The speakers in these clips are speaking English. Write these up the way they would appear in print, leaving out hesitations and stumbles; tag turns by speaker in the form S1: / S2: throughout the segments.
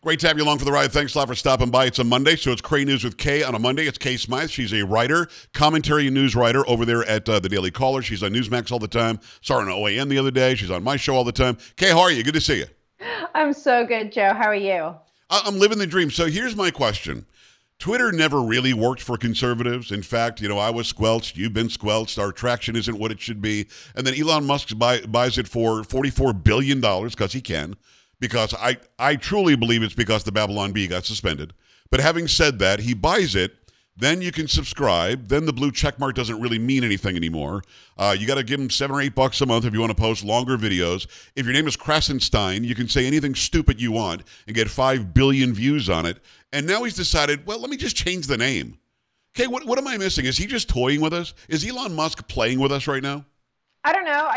S1: Great to have you along for the ride. Thanks a lot for stopping by. It's a Monday, so it's Cray News with Kay on a Monday. It's Kay Smythe. She's a writer, commentary and news writer over there at the Daily Caller. She's on Newsmax all the time. Saw her on OAN the other day. She's on my show all the time. Kay, how are you? Good to see you.
S2: I'm so good, Joe. How are you?
S1: I'm living the dream. So here's my question. Twitter never really worked for conservatives. In fact, I was squelched. You've been squelched. Our traction isn't what it should be. And then Elon Musk buys it for $44 billion because he can. Because I truly believe it's because the Babylon Bee got suspended. But having said that, he buys it. Then you can subscribe. Then the blue check mark doesn't really mean anything anymore. You got to give him $7 or $8 a month if you want to post longer videos. If your name is Krasenstein, you can say anything stupid you want and get 5 billion views on it. And now he's decided, well, let me just change the name. Okay, what am I missing? Is he just toying with us? Is Elon Musk playing with us right now?
S2: I don't know.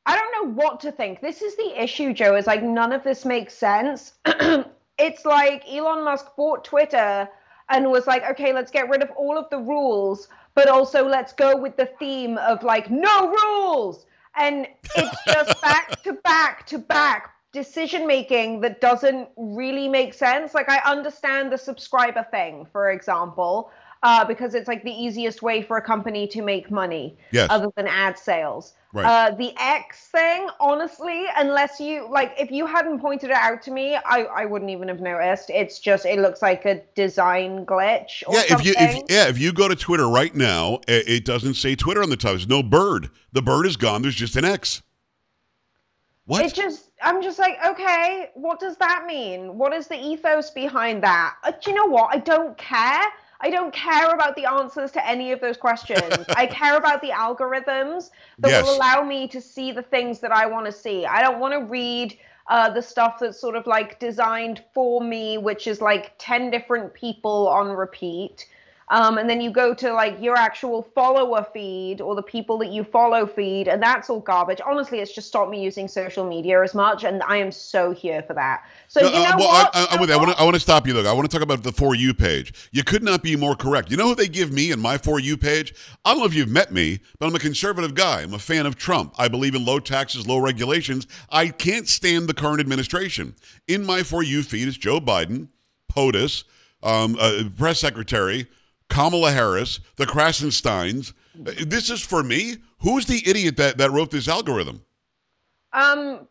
S2: I don't know what to think. This is the issue, Joe, is like none of this makes sense. It's like Elon Musk bought Twitter and was like, okay, let's get rid of all of the rules, but also let's go with the theme of like no rules. And it's just back to back to back decision making that doesn't really make sense. Like I understand the subscriber thing, for example, because it's like the easiest way for a company to make money,
S1: yes,
S2: other than ad sales.
S1: Right.
S2: The X thing, honestly, unless you, like, if you hadn't pointed it out to me, I wouldn't even have noticed. It's just, it looks like a design glitch or something.
S1: If you go to Twitter right now, it doesn't say Twitter on the top. There's no bird. The bird is gone. There's just an X. What?
S2: I'm just like, okay, what does that mean? What is the ethos behind that? Do you know what? I don't care. I don't care about the answers to any of those questions. I care about the algorithms that will allow me to see the things that I want to see. I don't want to read the stuff that's sort of like designed for me, which is like 10 different people on repeat. And then you go to like your actual follower feed or the people that you follow feed, and that's all garbage. Honestly, it's just stopped me using social media as much, and I am so here for that. So you know what?
S1: I'm with you. I want to stop you, though. I want to talk about the For You page. You could not be more correct. You know who they give me in my For You page? I don't know if you've met me, but I'm a conservative guy. I'm a fan of Trump. I believe in low taxes, low regulations. I can't stand the current administration. In my For You feed is Joe Biden, POTUS, press secretary, Kamala Harris, the Krasensteins. This is for me. Who's the idiot that wrote this algorithm?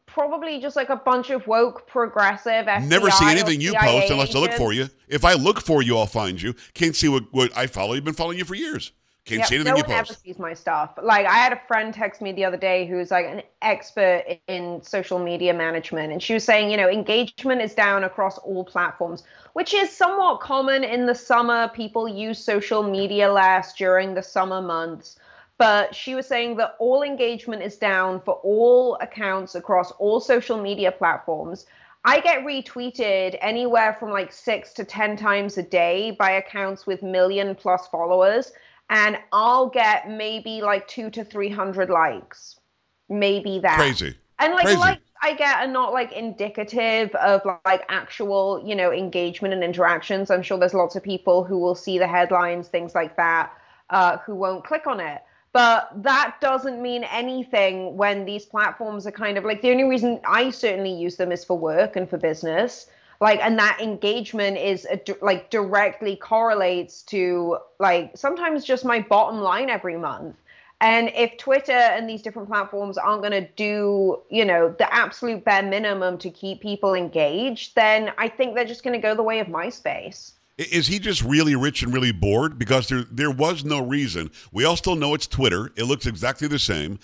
S2: Probably just like a bunch of woke, progressive FBI.
S1: Never see anything you post unless I look for you.
S2: agents.
S1: If I look for you, I'll find you. Can't see what I follow. You've been following you for years. Can't see anything you
S2: No one ever
S1: post.
S2: sees my stuff. Like I had a friend text me the other day who's like an expert in social media management, and she was saying, engagement is down across all platforms, which is somewhat common in the summer. People use social media less during the summer months. But she was saying that all engagement is down for all accounts across all social media platforms. I get retweeted anywhere from like 6 to 10 times a day by accounts with million plus followers. And I'll get maybe like 200 to 300 likes, maybe that.
S1: Crazy.
S2: And like
S1: Crazy.
S2: likes I get are not like indicative of like actual, engagement and interactions. I'm sure there's lots of people who will see the headlines, things like that, who won't click on it. But that doesn't mean anything when these platforms are kind of like, the only reason I certainly use them is for work and for business. Like, and that engagement is like directly correlates to like sometimes just my bottom line every month. And if Twitter and these different platforms aren't going to do, the absolute bare minimum to keep people engaged, then I think they're just going to go the way of MySpace.
S1: Is he just really rich and really bored? Because there was no reason. We all still know it's Twitter. It looks exactly the same.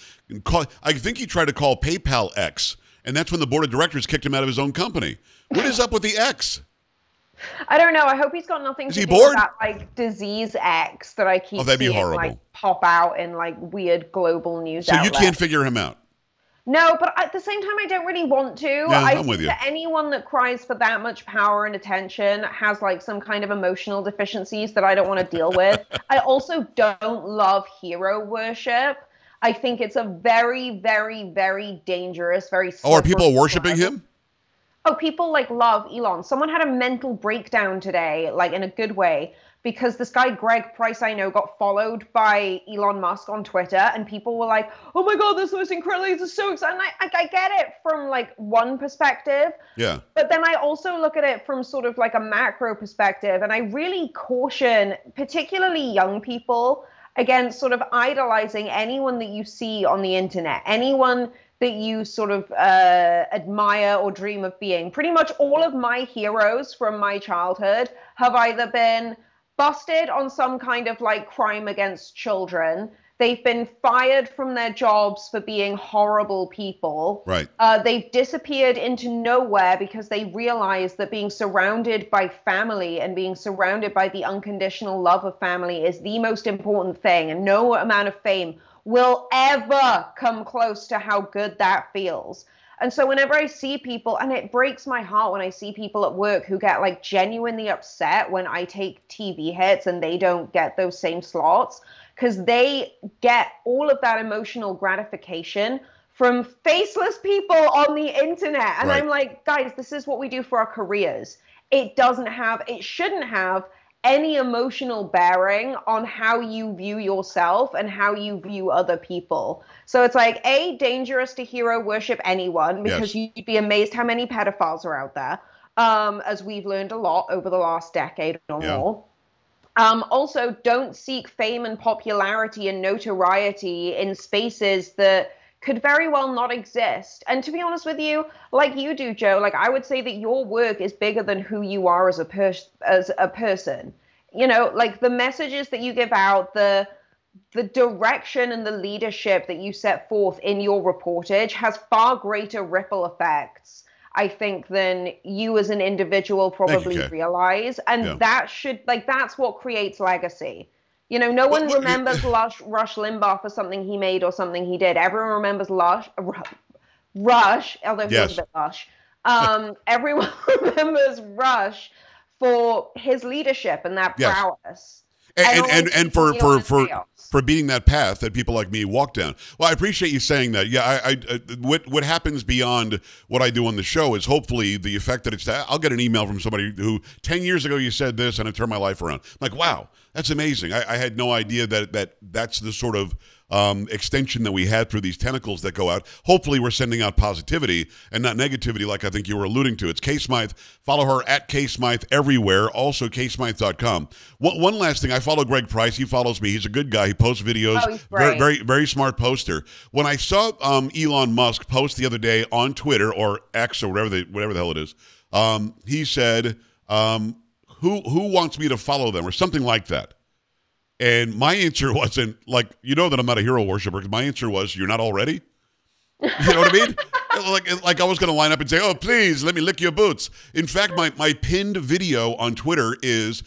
S1: I think he tried to call PayPal X, and that's when the board of directors kicked him out of his own company. What is up with the X?
S2: I don't know. I hope he's got nothing to do
S1: bored?
S2: with that like disease X that I keep
S1: that'd be
S2: seeing
S1: horrible.
S2: like pop out in like weird global news
S1: So
S2: outlets.
S1: you can't figure him out?
S2: No, but at the same time, I don't really want to.
S1: Yeah,
S2: I
S1: I'm with
S2: think
S1: you.
S2: that anyone that cries for that much power and attention has like some kind of emotional deficiencies that I don't want to deal with. I also don't love hero worship. I think it's a very, very, very dangerous, very
S1: Are people
S2: slippery
S1: worshiping
S2: slope.
S1: him?
S2: Oh, people like love Elon. Someone had a mental breakdown today, like in a good way, because this guy Greg Price I know got followed by Elon Musk on Twitter, and people were like, "Oh my God, this was incredible! This is so exciting!" I get it from like one perspective,
S1: Yeah.
S2: but then I also look at it from sort of like a macro perspective, and I really caution, particularly young people, against sort of idolizing anyone that you see on the internet, anyone that you sort of admire or dream of being. Pretty much all of my heroes from my childhood have either been busted on some kind of like crime against children. They've been fired from their jobs for being horrible people.
S1: Right.
S2: They've disappeared into nowhere because they realized that being surrounded by family and being surrounded by the unconditional love of family is the most important thing. And no amount of fame will ever come close to how good that feels. And so whenever I see people, and it breaks my heart when I see people at work who get like genuinely upset when I take TV hits and they don't get those same slots, because they get all of that emotional gratification from faceless people on the internet. And
S1: Right.
S2: I'm like, guys, this is what we do for our careers. It shouldn't have any emotional bearing on how you view yourself and how you view other people. So it's like, A, dangerous to hero worship anyone, because
S1: Yes.
S2: you'd be amazed how many pedophiles are out there, as we've learned a lot over the last decade or
S1: Yeah.
S2: more. Also, don't seek fame and popularity and notoriety in spaces that could very well not exist. And to be honest with you, like you do, Joe, like I would say that your work is bigger than who you are as a person. You know, like the messages that you give out, the direction and the leadership that you set forth in your reportage has far greater ripple effects, I think, than you as an individual probably
S1: Kay.
S2: realize. And
S1: Yeah.
S2: that's what creates legacy. You know, no one remembers Rush Limbaugh for something he made or something he did. Everyone remembers Rush, although he
S1: Yes.
S2: was a bit lush. Everyone remembers Rush for his leadership and that
S1: Yes.
S2: prowess.
S1: And for beating that path that people like me walk down. Well, I appreciate you saying that. Yeah, what happens beyond what I do on the show is hopefully the effect that it's. I'll get an email from somebody who 10 years ago you said this and it turned my life around. I'm like, wow, that's amazing. I had no idea that's the sort of extension that we had through these tentacles that go out. Hopefully we're sending out positivity and not negativity like I think you were alluding to. It's Kay Smythe. Follow her at Kay Smythe everywhere. Also KSmythe.com. One last thing. I follow Greg Price. He follows me. He's a good guy. He posts videos.
S2: Oh, he's great.
S1: Very, very smart poster. When I saw Elon Musk post the other day on Twitter or X or whatever the hell it is, he said, who wants me to follow them or something like that. And my answer wasn't like, you know that I'm not a hero worshiper. My answer was, you're not already? You know what I mean? like I was going to line up and say, oh, please, let me lick your boots. In fact, my pinned video on Twitter is,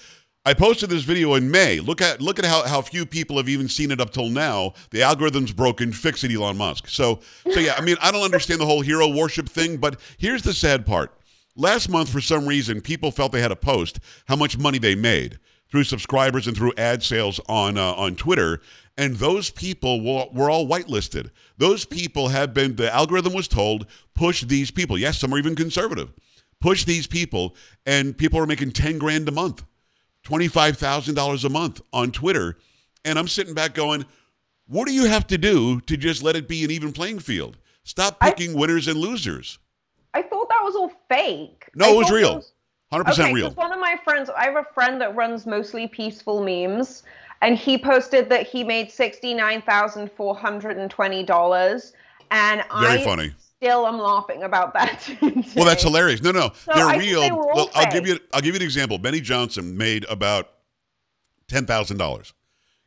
S1: I posted this video in May. Look at how few people have even seen it up till now. The algorithm's broken. Fix it, Elon Musk. So yeah, I mean, I don't understand the whole hero worship thing, but here's the sad part. Last month, for some reason, people felt they had to post how much money they made through subscribers and through ad sales on Twitter, and those people were all whitelisted. Those people have been, the algorithm was told, push these people. Yes, some are even conservative. Push these people, and people are making 10 grand a month, $25,000 a month on Twitter. And I'm sitting back going, what do you have to do to just let it be an even playing field? Stop picking winners and losers.
S2: I thought that was all fake.
S1: No, it was real. 100%
S2: okay,
S1: real.
S2: because one of my friends, I have a friend that runs mostly peaceful memes, and he posted that he made $69,420, and
S1: Very funny.
S2: Still am laughing about that.
S1: Well, that's hilarious. No,
S2: So
S1: they're
S2: I
S1: real.
S2: think they were all
S1: I'll give
S2: fake.
S1: you an example. Benny Johnson made about $10,000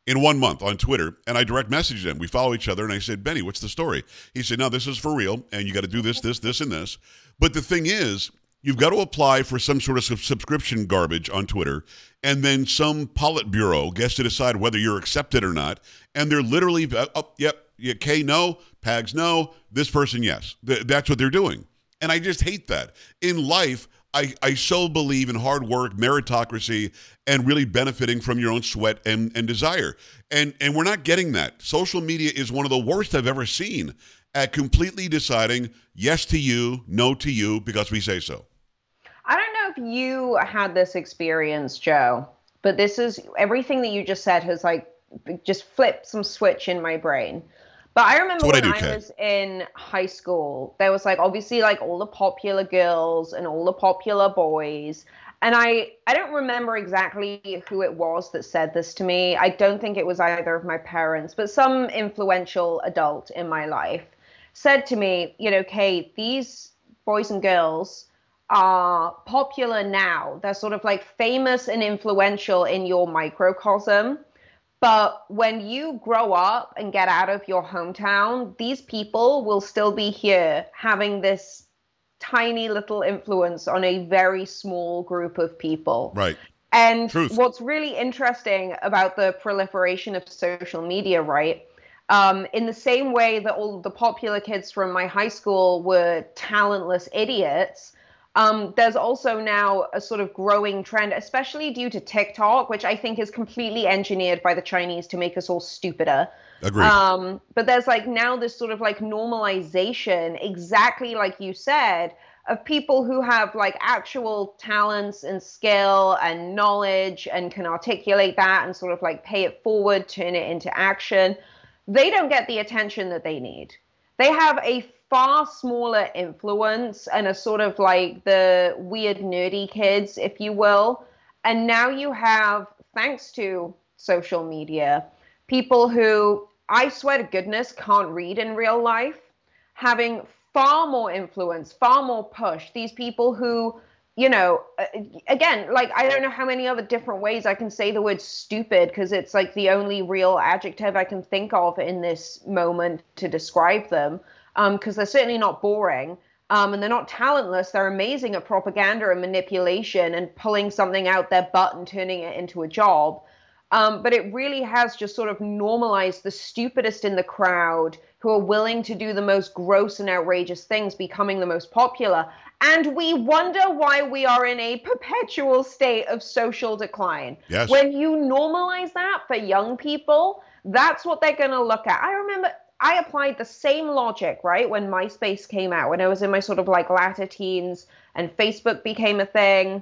S1: in 1 month on Twitter, and I direct messaged him. We follow each other, and I said, Benny, what's the story? He said, no, this is for real, and you got to do this, this, this, and this. But the thing is, you've got to apply for some sort of subscription garbage on Twitter, and then some Politburo gets to decide whether you're accepted or not. And they're literally, Kay, no, Pags, no, this person, yes. That's what they're doing. And I just hate that. In life, I so believe in hard work, meritocracy, and really benefiting from your own sweat and desire. And we're not getting that. Social media is one of the worst I've ever seen at completely deciding yes to you, no to you, because we say so.
S2: I don't know if you had this experience, Joe, but this is everything that you just said has like just flipped some switch in my brain. But I
S1: It's
S2: remember
S1: what I
S2: when
S1: do,
S2: I
S1: Kay.
S2: was in high school, there was like obviously like all the popular girls and all the popular boys. And I don't remember exactly who it was that said this to me. I don't think it was either of my parents, but some influential adult in my life said to me, you know, Kate, these boys and girls are popular now. They're sort of like famous and influential in your microcosm. But when you grow up and get out of your hometown, these people will still be here having this tiny little influence on a very small group of people.
S1: Right.
S2: And
S1: Truth.
S2: what's really interesting about the proliferation of social media, right? In the same way that all the popular kids from my high school were talentless idiots, there's also now a sort of growing trend, especially due to TikTok, which I think is completely engineered by the Chinese to make us all stupider.
S1: Agreed.
S2: But there's like now this sort of like normalization, exactly like you said, of people who have like actual talents and skill and knowledge and can articulate that and sort of like pay it forward, turn it into action. They don't get the attention that they need. They have a far smaller influence and a sort of like the weird nerdy kids, if you will. And now you have, thanks to social media, people who I swear to goodness can't read in real life, having far more influence, far more push. These people who, you know, again, like I don't know how many other different ways I can say the word stupid because it's like the only real adjective I can think of in this moment to describe them. Because they're certainly not boring. And they're not talentless. They're amazing at propaganda and manipulation and pulling something out their butt and turning it into a job. But it really has just sort of normalized the stupidest in the crowd who are willing to do the most gross and outrageous things, becoming the most popular. And we wonder why we are in a perpetual state of social decline.
S1: Yes.
S2: When you normalize that for young people, that's what they're going to look at. I remember I applied the same logic, right, when MySpace came out, when I was in my sort of like latter teens and Facebook became a thing,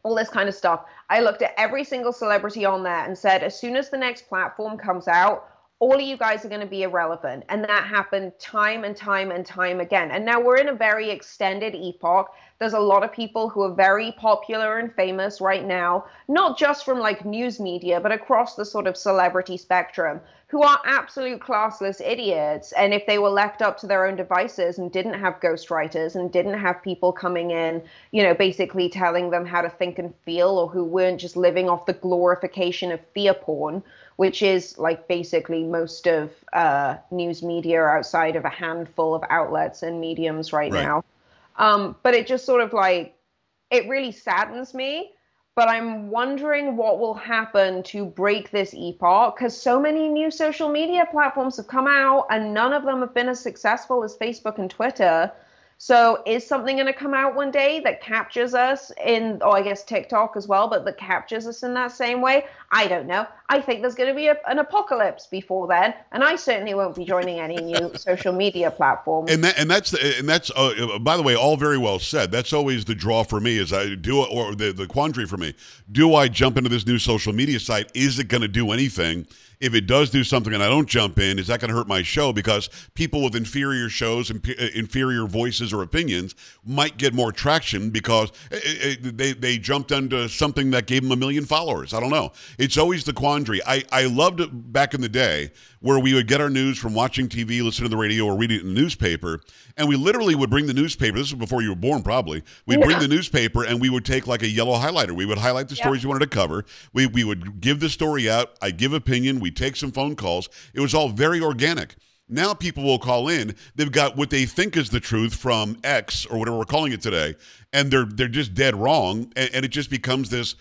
S2: all this kind of stuff. I looked at every single celebrity on there and said, as soon as the next platform comes out, all of you guys are going to be irrelevant. And that happened time and time and time again. And now we're in a very extended epoch. There's a lot of people who are very popular and famous right now, not just from like news media, but across the sort of celebrity spectrum, who are absolute classless idiots. And if they were left up to their own devices and didn't have ghostwriters and didn't have people coming in, you know, basically telling them how to think and feel, or who weren't just living off the glorification of fear porn, which is like basically most of news media outside of a handful of outlets and mediums right now. But it just sort of like, it really saddens me. But I'm wondering what will happen to break this epoch, because so many new social media platforms have come out and none of them have been as successful as Facebook and Twitter. So is something going to come out one day that captures us in, oh, I guess TikTok as well, but that captures us in that same way? I don't know. I think there's going to be an apocalypse before then, and I certainly won't be joining any new social media platform.
S1: And that's by the way, all very well said. That's always the draw for me. Is I do, or the quandary for me. Do I jump into this new social media site? Is it going to do anything? If it does do something and I don't jump in, is that going to hurt my show? Because people with inferior shows and inferior voices or opinions might get more traction because they jumped onto something that gave them 1 million followers. I don't know. It's always the quandary. I loved it back in the day where we would get our news from watching TV, listening to the radio, or reading it in the newspaper. And we literally would bring the newspaper. This was before you were born, probably. We'd bring the newspaper and we would take like a yellow highlighter. We would highlight the stories we wanted to cover. We would give the story out. I'd give opinion. We'd take some phone calls. It was all very organic. Now people will call in. They've got what they think is the truth from X or whatever we're calling it today, and they're just dead wrong. And it just becomes this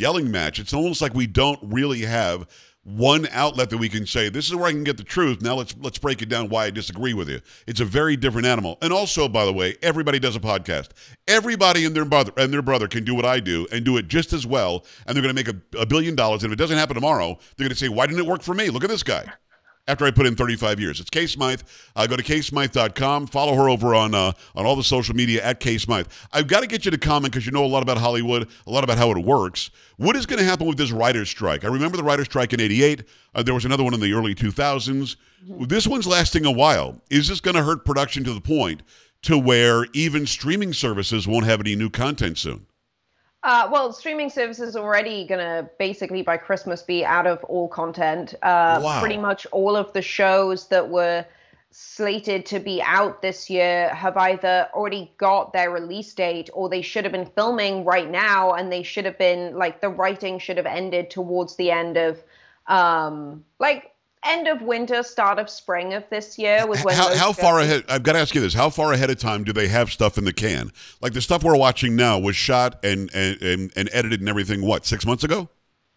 S1: yelling match. It's almost like we don't really have one outlet that we can say, this is where I can get the truth. Now let's break it down why I disagree with you. It's a very different animal. And also, by the way, everybody does a podcast. Everybody and their brother can do what I do and do it just as well. And they're going to make $1 billion. And if it doesn't happen tomorrow, they're going to say, why didn't it work for me? Look at this guy. After I put in 35 years. It's Kay Smythe. Go to kaysmythe.com. Follow her over on all the social media at Kay Smythe. I've got to get you to comment because you know a lot about Hollywood, a lot about how it works. What is going to happen with this writer's strike? I remember the writer's strike in 88. There was another one in the early 2000s. Mm-hmm. This one's lasting a while. Is this going to hurt production to the point to where even streaming services won't have any new content soon?
S2: Well, streaming services are already going to basically by Christmas be out of all content.
S1: Wow.
S2: Pretty much all of the shows that were slated to be out this year have either already got their release date or they should have been filming right now, and they should have been, like, the writing should have ended towards the end of end of winter, start of spring of this year was when.
S1: How far ahead? I've got to ask you this: how far ahead of time do they have stuff in the can? Like the stuff we're watching now was shot and edited and everything. What, 6 months ago?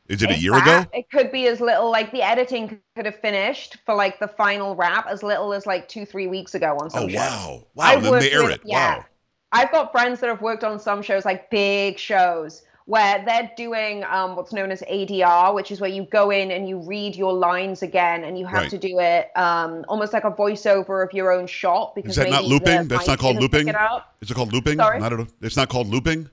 S1: Is it a year ago?
S2: It could be as little, like the editing could have finished for like the final wrap as little as like 2-3 weeks ago on some shows.
S1: Wow! And then they air it.
S2: Yeah.
S1: Wow!
S2: I've got friends that have worked on some shows, like big shows, where they're doing what's known as ADR, which is where you go in and you read your lines again, and you have to do it almost like a voiceover of your own shot. Because
S1: is that not looping? That's not called looping? Is it called looping?
S2: Sorry?
S1: It's not called looping?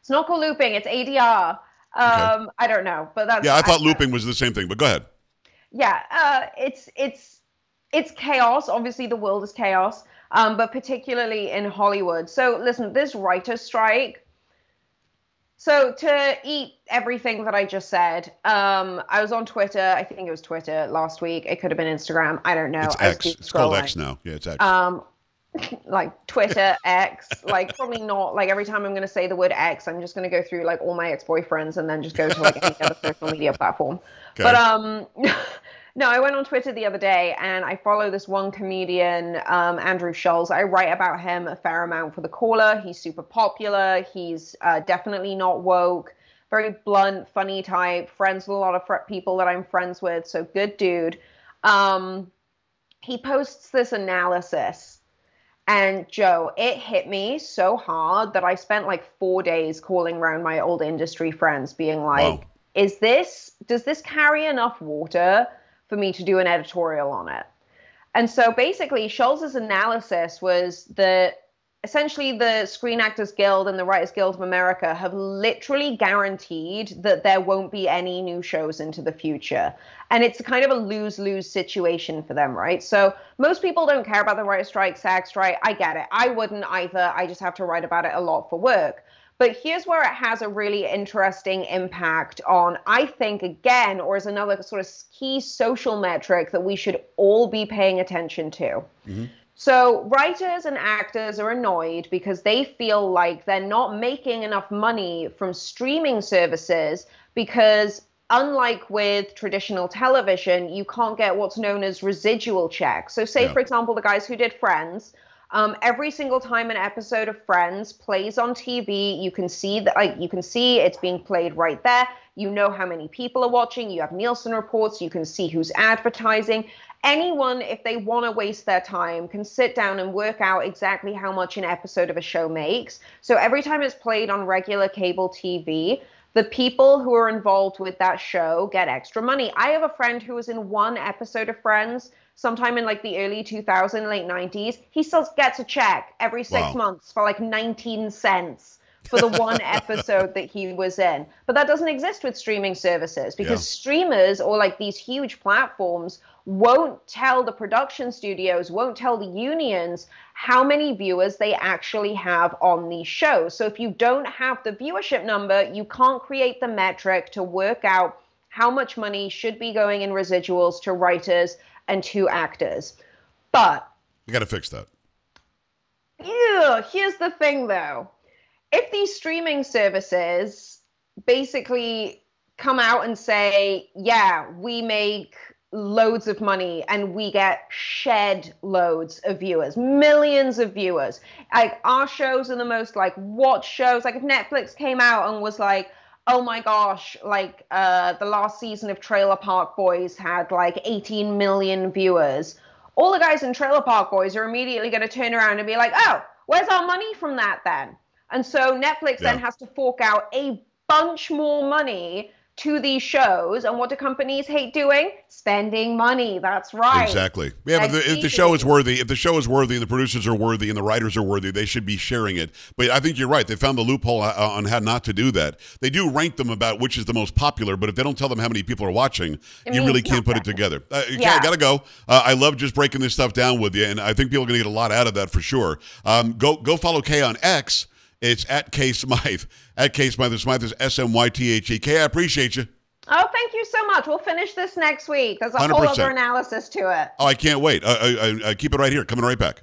S2: It's not called looping. It's ADR. Okay. I don't know, but that's...
S1: Yeah, I thought looping was the same thing, but go ahead.
S2: Yeah, it's chaos. Obviously, the world is chaos, but particularly in Hollywood. So listen, this writer's strike... So to eat everything that I just said, I was on Twitter. I think it was Twitter last week. It could have been Instagram. I don't know.
S1: It's X. It's called X now. Yeah, it's X.
S2: Like Twitter, X. Like probably not. Like every time I'm going to say the word X, I'm just going to go through like all my ex-boyfriends and then just go to like any other social media platform. Okay. But no, I went on Twitter the other day and I follow this one comedian, Andrew Schulz. I write about him a fair amount for The Caller. He's super popular. He's definitely not woke, very blunt, funny type, friends with a lot of people that I'm friends with. So good dude. He posts this analysis. And Joe, it hit me so hard that I spent like 4 days calling around my old industry friends being like, wow. Does this carry enough water for me to do an editorial on it? And so basically Schulz's analysis was that essentially the Screen Actors Guild and the Writers Guild of America have literally guaranteed that there won't be any new shows into the future. And it's kind of a lose-lose situation for them, right? So most people don't care about the writer's strike, SAG strike. I get it. I wouldn't either. I just have to write about it a lot for work. But here's where it has a really interesting impact on, I think, again, or is another sort of key social metric that we should all be paying attention to. Mm-hmm. So writers and actors are annoyed because they feel like they're not making enough money from streaming services because unlike with traditional television, you can't get what's known as residual checks. So say, for example, the guys who did Friends, every single time an episode of Friends plays on TV, you can see that, like, you can see it's being played right there. You know how many people are watching. You have Nielsen reports. You can see who's advertising. Anyone, if they want to waste their time, can sit down and work out exactly how much an episode of a show makes. So every time it's played on regular cable TV, the people who are involved with that show get extra money. I have a friend who was in one episode of Friends sometime in like the early 2000s, late 90s. He still gets a check every 6 months for like 19 cents for the one episode that he was in. But that doesn't exist with streaming services because streamers or like these huge platforms won't tell the production studios, won't tell the unions how many viewers they actually have on these shows. So if you don't have the viewership number, you can't create the metric to work out how much money should be going in residuals to writers and to actors. But
S1: you got to fix that.
S2: Yeah, here's the thing though. If these streaming services basically come out and say, yeah, we make loads of money and we get shed loads of viewers, millions of viewers. Like our shows are the most like watched shows. Like if Netflix came out and was like, oh my gosh, like the last season of Trailer Park Boys had like 18 million viewers. All the guys in Trailer Park Boys are immediately going to turn around and be like, oh, where's our money from that then? And so Netflix then has to fork out a bunch more money to these shows. And what do companies hate doing? Spending money. That's right.
S1: Exactly. Yeah, but if the show is worthy, and the producers are worthy, and the writers are worthy, they should be sharing it. But I think you're right. They found the loophole on how not to do that. They do rank them about which is the most popular, but if they don't tell them how many people are watching, you really can't put it together. Okay, I gotta go. I love just breaking this stuff down with you, and I think people are gonna get a lot out of that for sure. Go follow Kay on X. It's at Kay Smythe. At Kay Smythe. Smythe is SMYTHE. Kay, I appreciate you.
S2: Oh, thank you so much. We'll finish this next week. There's a
S1: 100%.
S2: whole other analysis to it.
S1: Oh, I can't wait. Keep it right here. Coming right back.